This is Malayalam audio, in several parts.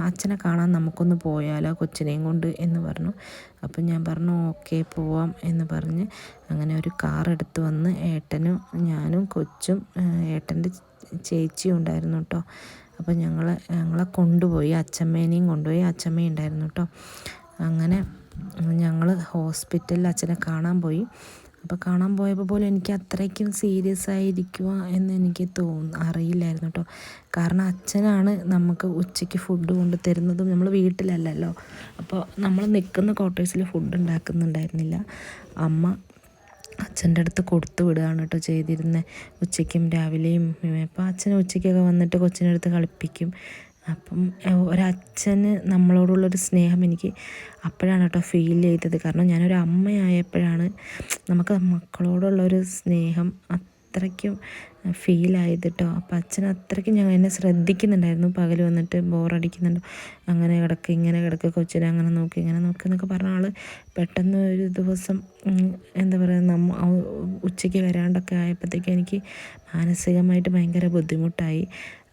അച്ഛനെ കാണാൻ നമുക്കൊന്ന് പോയാലോ കൊച്ചിനെയും കൊണ്ട് എന്ന് പറഞ്ഞു. അപ്പം ഞാൻ പറഞ്ഞു ഓക്കെ പോവാം എന്ന് പറഞ്ഞ് അങ്ങനെ ഒരു കാർ എടുത്ത് വന്ന് ഏട്ടനും ഞാനും കൊച്ചും ഏട്ടൻ്റെ ചേച്ചിയും ഉണ്ടായിരുന്നു കേട്ടോ. അപ്പോൾ ഞങ്ങളെ കൊണ്ടുപോയി, അച്ഛമ്മേനെയും കൊണ്ടുപോയി, അച്ഛമ്മ ഉണ്ടായിരുന്നു കേട്ടോ. അങ്ങനെ ഞങ്ങൾ ഹോസ്പിറ്റലിൽ അച്ഛനെ കാണാൻ പോയി. അപ്പോൾ കാണാൻ പോയപ്പോൾ പോലും എനിക്ക് അത്രയ്ക്കും സീരിയസ് ആയിരിക്കുക എന്ന് എനിക്ക് അറിയില്ലായിരുന്നു കേട്ടോ. കാരണം അച്ഛനാണ് നമുക്ക് ഉച്ചയ്ക്ക് ഫുഡ് കൊണ്ട് തരുന്നതും നമ്മൾ വീട്ടിലല്ലല്ലോ. അപ്പോൾ നമ്മൾ നിൽക്കുന്ന ക്വാർട്ടേഴ്സിൽ ഫുഡ് ഉണ്ടാക്കുന്നുണ്ടായിരുന്നില്ല. അമ്മ അച്ഛൻ്റെ അടുത്ത് കൊടുത്തു വിടുകയാണ് കേട്ടോ ചെയ്തിരുന്നത്, ഉച്ചയ്ക്കും രാവിലെയും. അപ്പോൾ അച്ഛൻ ഉച്ചയ്ക്കൊക്കെ വന്നിട്ട് കൊച്ചിനടുത്ത് കളിപ്പിക്കും. അപ്പം ഒരച്ഛന് നമ്മളോടുള്ളൊരു സ്നേഹം എനിക്ക് അപ്പോഴാണ് കേട്ടോ ഫീൽ ചെയ്തത്. കാരണം ഞാനൊരു അമ്മയായപ്പോഴാണ് നമുക്ക് മക്കളോടുള്ളൊരു സ്നേഹം അത്രയ്ക്കും ഫീലായത് കേട്ടോ. അപ്പം അച്ഛൻ അത്രയ്ക്കും എന്നെ ശ്രദ്ധിക്കുന്നുണ്ടായിരുന്നു. പകൽ വന്നിട്ട് ബോറടിക്കുന്നുണ്ടോ, അങ്ങനെ കിടക്ക് ഇങ്ങനെ കിടക്ക്, കൊച്ചിനെ അങ്ങനെ നോക്കി ഇങ്ങനെ നോക്കി എന്നൊക്കെ പറഞ്ഞ ആൾ പെട്ടെന്ന് ഒരു ദിവസം എന്താ പറയുക ഉച്ചയ്ക്ക് വരാണ്ടൊക്കെ ആയപ്പോഴത്തേക്കും എനിക്ക് മാനസികമായിട്ട് ഭയങ്കര ബുദ്ധിമുട്ടായി.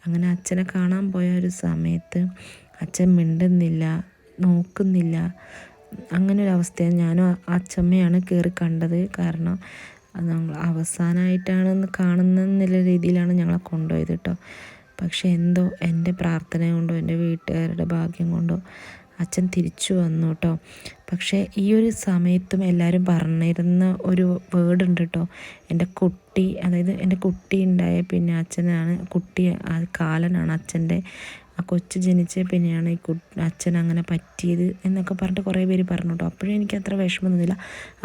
അങ്ങനെ അച്ഛനെ കാണാൻ പോയ ഒരു സമയത്ത് അച്ഛൻ മിണ്ടുന്നില്ല, നോക്കുന്നില്ല. അങ്ങനെ ഒരു അവസ്ഥയാണ് ഞാനും അച്ഛമ്മയാണ് കയറി കണ്ടത്. കാരണം ഞങ്ങൾ അവസാനമായിട്ടാണെന്ന് കാണുന്നെന്നുള്ള രീതിയിലാണ് ഞങ്ങളെ കൊണ്ടുപോയത് കേട്ടോ. പക്ഷെ എന്തോ എൻ്റെ പ്രാർത്ഥന കൊണ്ടോ എൻ്റെ വീട്ടുകാരുടെ ഭാഗ്യം കൊണ്ടോ അച്ഛൻ തിരിച്ചു വന്നു കേട്ടോ. പക്ഷേ ഈ ഒരു സമയത്തും എല്ലാവരും പറഞ്ഞിരുന്ന ഒരു വേർഡ് ഉണ്ട് കേട്ടോ. എൻ്റെ കുട്ടി, അതായത് എൻ്റെ കുട്ടി ഉണ്ടായ പിന്നെ അച്ഛനാണ് കുട്ടി, കാലനാണ് അച്ഛൻ്റെ, ആ കൊച്ച് ജനിച്ച പിന്നെയാണ് ഈ അച്ഛൻ അങ്ങനെ പറ്റിയത് എന്നൊക്കെ പറഞ്ഞിട്ട് കുറേ പേര് പറഞ്ഞു കേട്ടോ. അപ്പോഴും എനിക്ക് അത്ര വിഷമമൊന്നുമില്ല.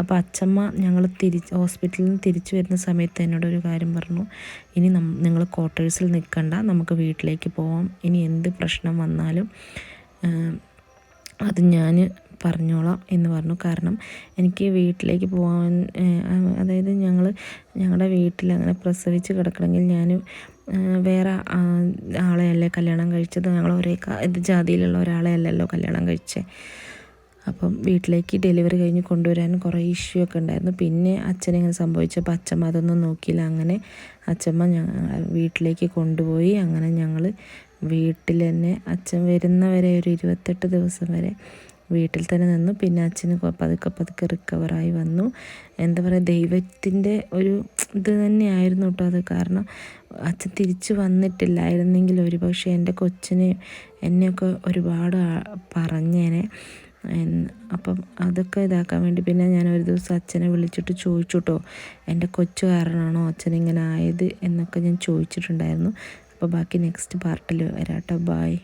അപ്പോൾ അച്ഛമ്മ ഞങ്ങൾ ഹോസ്പിറ്റലിൽ നിന്ന് തിരിച്ചു വരുന്ന സമയത്ത് എന്നോടൊരു കാര്യം പറഞ്ഞു, ഇനി നിങ്ങൾ ക്വാർട്ടേഴ്സിൽ നിൽക്കണ്ട, നമുക്ക് വീട്ടിലേക്ക് പോവാം, ഇനി എന്ത് പ്രശ്നം വന്നാലും അത് ഞാൻ പറഞ്ഞോളാം എന്ന് പറഞ്ഞു. കാരണം എനിക്ക് വീട്ടിലേക്ക് പോകാൻ, അതായത് ഞങ്ങളുടെ വീട്ടിൽ അങ്ങനെ പ്രസവിച്ച് കിടക്കണമെങ്കിൽ ഞാൻ വേറെ ആളെയല്ലേ കല്യാണം കഴിച്ചത്, ഞങ്ങൾ ഒരേ ജാതിയിലുള്ള ഒരാളെ അല്ലല്ലോ കല്യാണം കഴിച്ചത്. അപ്പം വീട്ടിലേക്ക് ഡെലിവറി കഴിഞ്ഞ് കൊണ്ടുവരാൻ കുറേ ഇഷ്യൂ ഒക്കെ ഉണ്ടായിരുന്നു. പിന്നെ അച്ഛനിങ്ങനെ സംഭവിച്ചപ്പോൾ അച്ഛമ്മ അതൊന്നും നോക്കിയില്ല. അങ്ങനെ അച്ഛമ്മ വീട്ടിലേക്ക് കൊണ്ടുപോയി. അങ്ങനെ ഞങ്ങൾ വീട്ടിൽ തന്നെ അച്ഛൻ വരുന്നവരെ ഒരു 28 ദിവസം വരെ വീട്ടിൽ തന്നെ നിന്നു. പിന്നെ അച്ഛന് പതുക്കെ റിക്കവറായി വന്നു. എന്താ പറയുക, ദൈവത്തിൻ്റെ ഒരു ഇത് തന്നെയായിരുന്നു കേട്ടോ അത്. കാരണം അച്ഛൻ തിരിച്ചു വന്നിട്ടില്ലായിരുന്നെങ്കിൽ ഒരുപക്ഷെ എൻ്റെ കൊച്ചിനെ എന്നെയൊക്കെ ഒരുപാട് പറഞ്ഞേനെ. അപ്പം അതൊക്കെ ഇതാക്കാൻ വേണ്ടി പിന്നെ ഞാൻ ഒരു ദിവസം അച്ഛനെ വിളിച്ചിട്ട് ചോദിച്ചു കേട്ടോ, എൻ്റെ കൊച്ചു കാരണമാണോ അച്ഛനിങ്ങനെ ആയത് എന്നൊക്കെ ഞാൻ ചോദിച്ചിട്ടുണ്ടായിരുന്നു. അപ്പോൾ ബാക്കി നെക്സ്റ്റ് പാർട്ടിൽ വരാം കേട്ടോ. ബായ്.